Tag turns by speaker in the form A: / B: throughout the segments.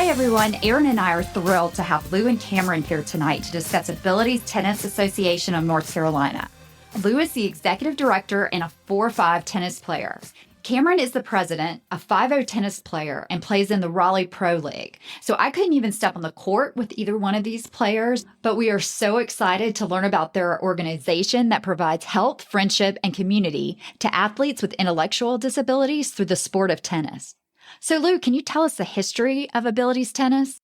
A: Hi, everyone. Erin and I are thrilled to have Lou and Cameron here tonight to discuss Abilities Tennis Association of North Carolina. Lou is the executive director and a 4-5 tennis player. Cameron is the president, a 5-0 tennis player, and plays in the Raleigh Pro League. So I couldn't even step on the court with either one of these players, but we are so excited to learn about their organization that provides help, friendship, and community to athletes with intellectual disabilities through the sport of tennis. So Lou, can you tell us the history of Abilities Tennis?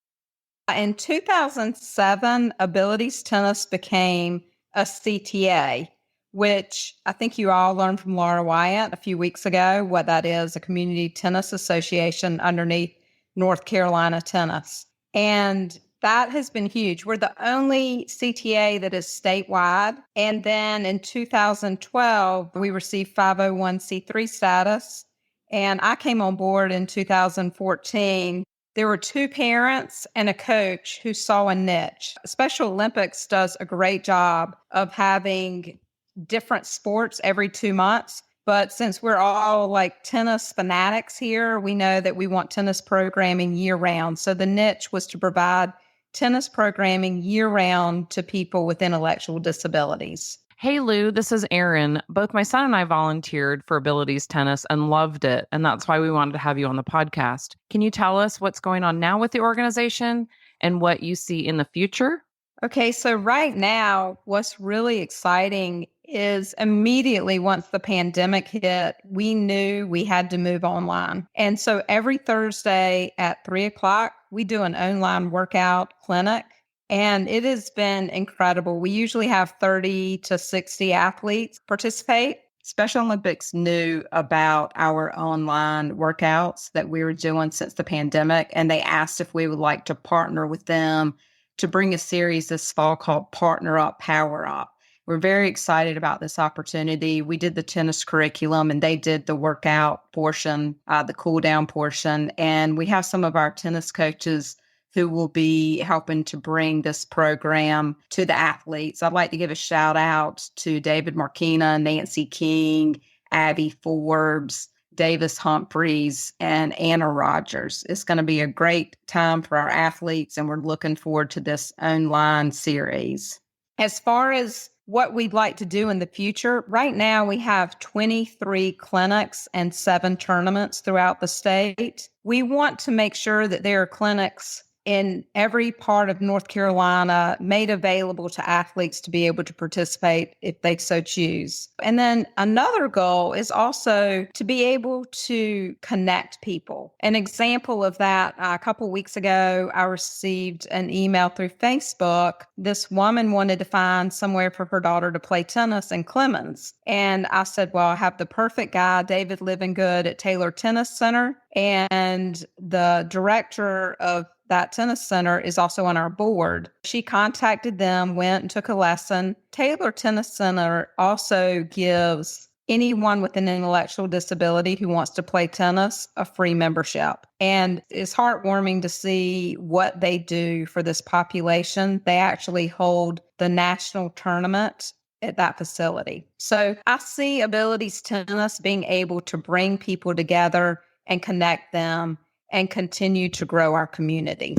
B: In 2007, Abilities Tennis became a CTA, which I think you all learned from Laura Wyatt a few weeks ago, what that is, a community tennis association underneath North Carolina Tennis. And that has been huge. We're the only CTA that is statewide. And then in 2012, we received 501c3 status. And I came on board in 2014. There were 2 parents and a coach who saw a niche. Special Olympics does a great job of having different sports every 2 months. But since we're all like tennis fanatics here, we know that we want tennis programming year round. So the niche was to provide tennis programming year round to people with intellectual disabilities.
C: Hey, Lou, this is Erin. Both my son and I volunteered for Abilities Tennis and loved it. And that's why we wanted to have you on the podcast. Can you tell us what's going on now with the organization and what you see in the future?
B: Okay, so right now, what's really exciting is immediately once the pandemic hit, we knew we had to move online. And so every Thursday at 3:00, we do an online workout clinic. And it has been incredible. We usually have 30 to 60 athletes participate. Special Olympics knew about our online workouts that we were doing since the pandemic, and they asked if we would like to partner with them to bring a series this fall called Partner Up, Power Up. We're very excited about this opportunity. We did the tennis curriculum and they did the workout portion, the cool down portion. And we have some of our tennis coaches who will be helping to bring this program to the athletes. I'd like to give a shout out to David Markina, Nancy King, Abby Forbes, Davis Humphreys, and Anna Rogers. It's going to be a great time for our athletes, and we're looking forward to this online series. As far as what we'd like to do in the future, right now we have 23 clinics and 7 tournaments throughout the state. We want to make sure that there are clinics in every part of North Carolina made available to athletes to be able to participate if they so choose. And then another goal is also to be able to connect people. An example of that, a couple weeks ago, I received an email through Facebook. This woman wanted to find somewhere for her daughter to play tennis in Clemens. And I said, well, I have the perfect guy, David Livingood at Taylor Tennis Center. And the director of that tennis center is also on our board. She contacted them, went and took a lesson. Taylor Tennis Center also gives anyone with an intellectual disability who wants to play tennis a free membership. And it's heartwarming to see what they do for this population. They actually hold the national tournament at that facility. So I see Abilities Tennis being able to bring people together and connect them and continue to grow our community.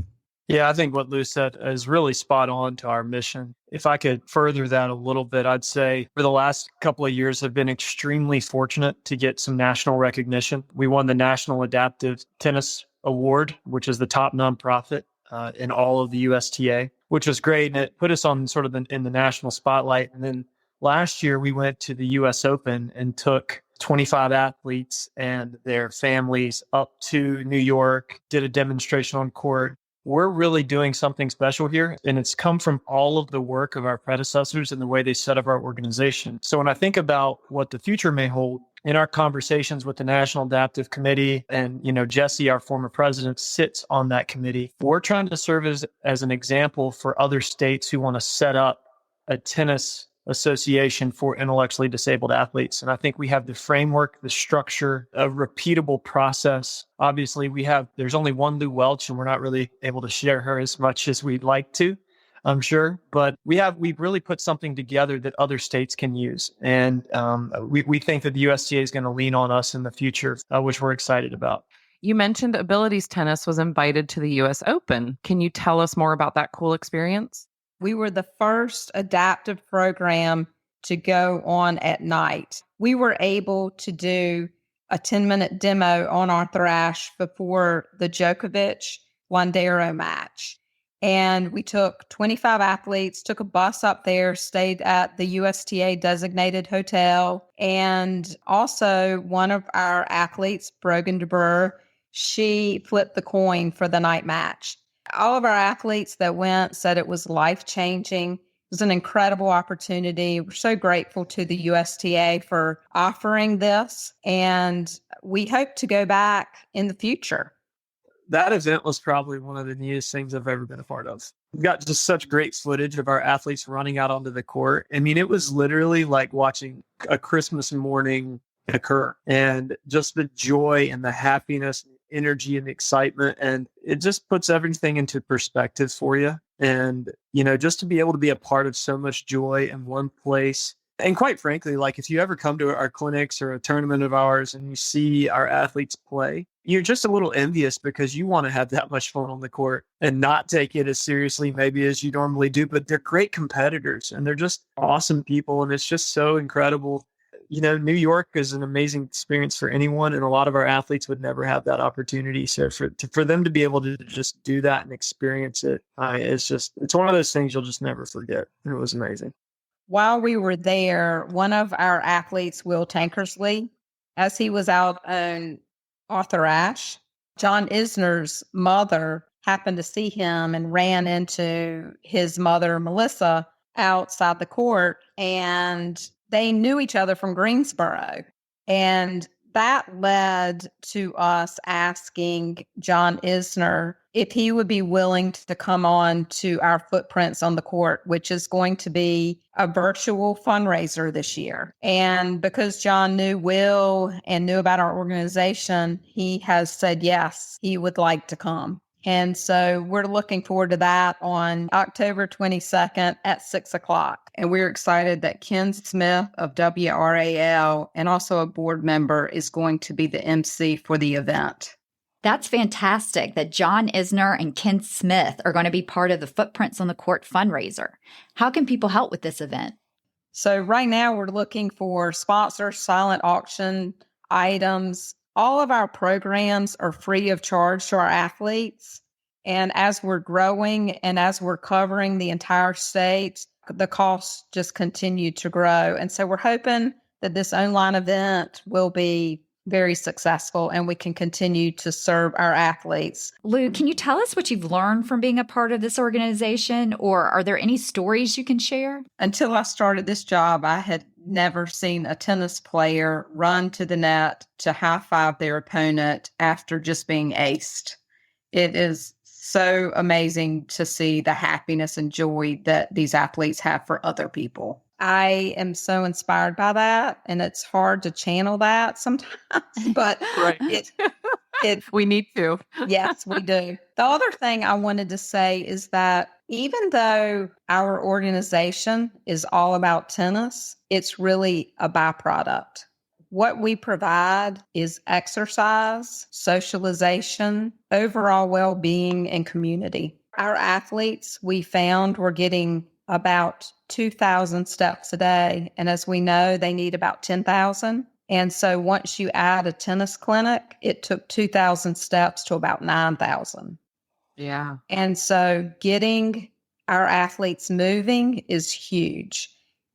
D: Yeah, I think what Lou said is really spot on to our mission. If I could further that a little bit, I'd say for the last couple of years, I've been extremely fortunate to get some national recognition. We won the National Adaptive Tennis Award, which is the top nonprofit in all of the USTA, which was great. And it put us on sort of in the national spotlight. And then last year, we went to the US Open and took 25 athletes and their families up to New York, did a demonstration on court. We're really doing something special here, and it's come from all of the work of our predecessors and the way they set up our organization. So when I think about what the future may hold, in our conversations with the National Adaptive Committee, and Jesse, our former president, sits on that committee, we're trying to serve as an example for other states who want to set up a tennis association for intellectually disabled athletes. And I think we have the framework, the structure, a repeatable process. Obviously, there's only one Lou Welch, and we're not really able to share her as much as we'd like to, I'm sure. But we've really put something together that other states can use. And we think that the USTA is going to lean on us in the future, which we're excited about.
C: You mentioned Abilities Tennis was invited to the US Open. Can you tell us more about that cool experience?
B: We were the first adaptive program to go on at night. We were able to do a 10-minute demo on our thrash before the Djokovic-Londero match. And we took 25 athletes, took a bus up there, stayed at the USTA designated hotel. And also one of our athletes, Brogan DeBurr, she flipped the coin for the night match. All of our athletes that went said it was life-changing. It was an incredible opportunity. We're so grateful to the USTA for offering this, and we hope to go back in the future.
D: That event was probably one of the neatest things I've ever been a part of. We've got just such great footage of our athletes running out onto the court. I mean, it was literally like watching a Christmas morning occur, and just the joy and the happiness, energy and excitement. And it just puts everything into perspective for you. And, just to be able to be a part of so much joy in one place. And quite frankly, like if you ever come to our clinics or a tournament of ours and you see our athletes play, you're just a little envious because you want to have that much fun on the court and not take it as seriously maybe as you normally do. But they're great competitors and they're just awesome people. And it's just so incredible. New York is an amazing experience for anyone. And a lot of our athletes would never have that opportunity. So for them to be able to just do that and experience it, it's one of those things you'll just never forget. And it was amazing.
B: While we were there, one of our athletes, Will Tankersley, as he was out on Arthur Ashe, John Isner's mother happened to see him and ran into his mother, Melissa, outside the court. And they knew each other from Greensboro. And that led to us asking John Isner if he would be willing to come on to our Footprints on the Court, which is going to be a virtual fundraiser this year. And because John knew Will and knew about our organization, he has said yes, he would like to come. And so we're looking forward to that on October 22nd at 6:00. And we're excited that Ken Smith of WRAL and also a board member is going to be the MC for the event.
A: That's fantastic that John Isner and Ken Smith are going to be part of the Footprints on the Court fundraiser. How can people help with this event?
B: So right now we're looking for sponsors, silent auction items. All of our programs are free of charge to our athletes. And as we're growing and as we're covering the entire state, the costs just continue to grow. And so we're hoping that this online event will be very successful and we can continue to serve our athletes.
A: Lou, can you tell us what you've learned from being a part of this organization, or are there any stories you can share?
B: Until I started this job, I had never seen a tennis player run to the net to high-five their opponent after just being aced. It is so amazing to see the happiness and joy that these athletes have for other people. I am so inspired by that, and it's hard to channel that sometimes, but
C: Right. We need to.
B: Yes, we do. The other thing I wanted to say is that even though our organization is all about tennis, it's really a byproduct. What we provide is exercise, socialization, overall well-being, and community. Our athletes, we found, were getting about 2,000 steps a day. And as we know, they need about 10,000. And so once you add a tennis clinic, it took 2,000 steps to about 9,000.
C: Yeah.
B: And so getting our athletes moving is huge.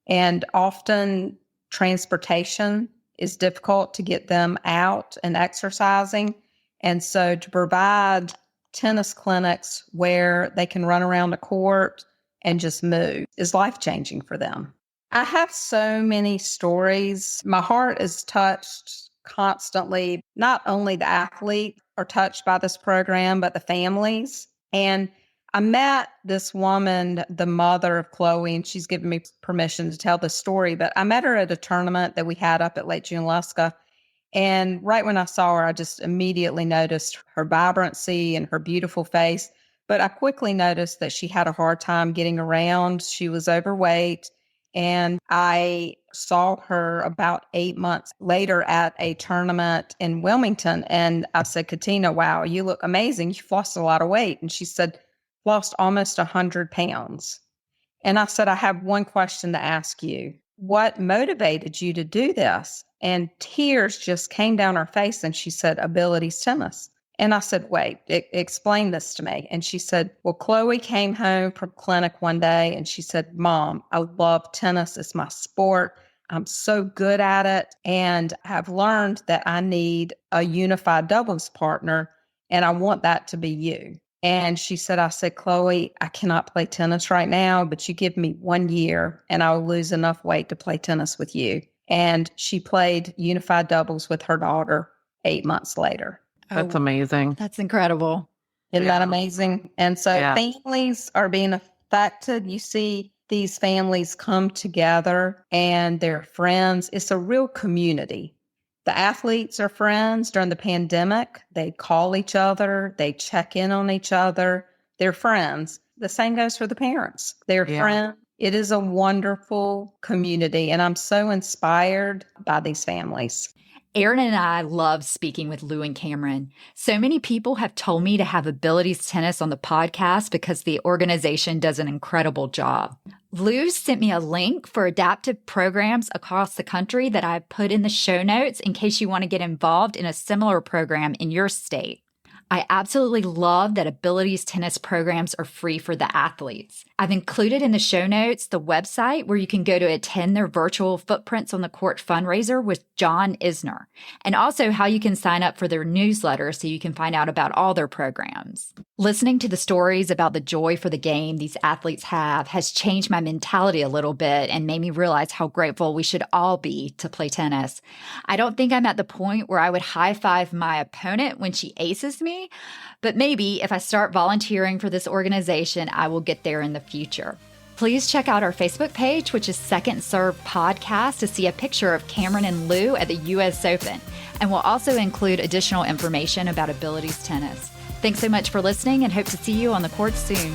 B: And often transportation is difficult to get them out and exercising. And so to provide tennis clinics where they can run around the court and just move is life-changing for them. I have so many stories. My heart is touched constantly. Not only the athletes are touched by this program, but the families. And I met this woman, the mother of Chloe, and she's given me permission to tell this story, but I met her at a tournament that we had up at Lake Junaluska. And right when I saw her, I just immediately noticed her vibrancy and her beautiful face. But I quickly noticed that she had a hard time getting around. She was overweight And I saw her about 8 months later at a tournament in Wilmington. And I said, Katina, wow, you look amazing. You've lost a lot of weight. And she said, lost almost 100 pounds. And I said, I have one question to ask you. What motivated you to do this? And tears just came down her face. And she said, abilities tennis. And I said, wait, explain this to me. And she said, well, Chloe came home from clinic one day and she said, Mom, I love tennis. It's my sport. I'm so good at it. And I've learned that I need a unified doubles partner. And I want that to be you. And she said, I said, Chloe, I cannot play tennis right now, but you give me 1 year and I'll lose enough weight to play tennis with you. And she played unified doubles with her daughter 8 months later.
C: That's amazing.
A: That's incredible.
B: Isn't that amazing? And so families are being affected. You see these families come together and they're friends. It's a real community. The athletes are friends during the pandemic. They call each other. They check in on each other. They're friends. The same goes for the parents. They're friends. It is a wonderful community. And I'm so inspired by these families.
A: Erin and I love speaking with Lou and Cameron. So many people have told me to have Abilities Tennis on the podcast because the organization does an incredible job. Lou sent me a link for adaptive programs across the country that I put in the show notes in case you want to get involved in a similar program in your state. I absolutely love that Abilities Tennis programs are free for the athletes. I've included in the show notes the website where you can go to attend their virtual Footprints on the Court fundraiser with John Isner, and also how you can sign up for their newsletter so you can find out about all their programs. Listening to the stories about the joy for the game these athletes have has changed my mentality a little bit and made me realize how grateful we should all be to play tennis. I don't think I'm at the point where I would high-five my opponent when she aces me, but maybe if I start volunteering for this organization, I will get there in the future. Please check out our Facebook page, which is Second Serve Podcast, to see a picture of Cameron and Lou at the US Open. And we'll also include additional information about Abilities Tennis. Thanks so much for listening and hope to see you on the court soon.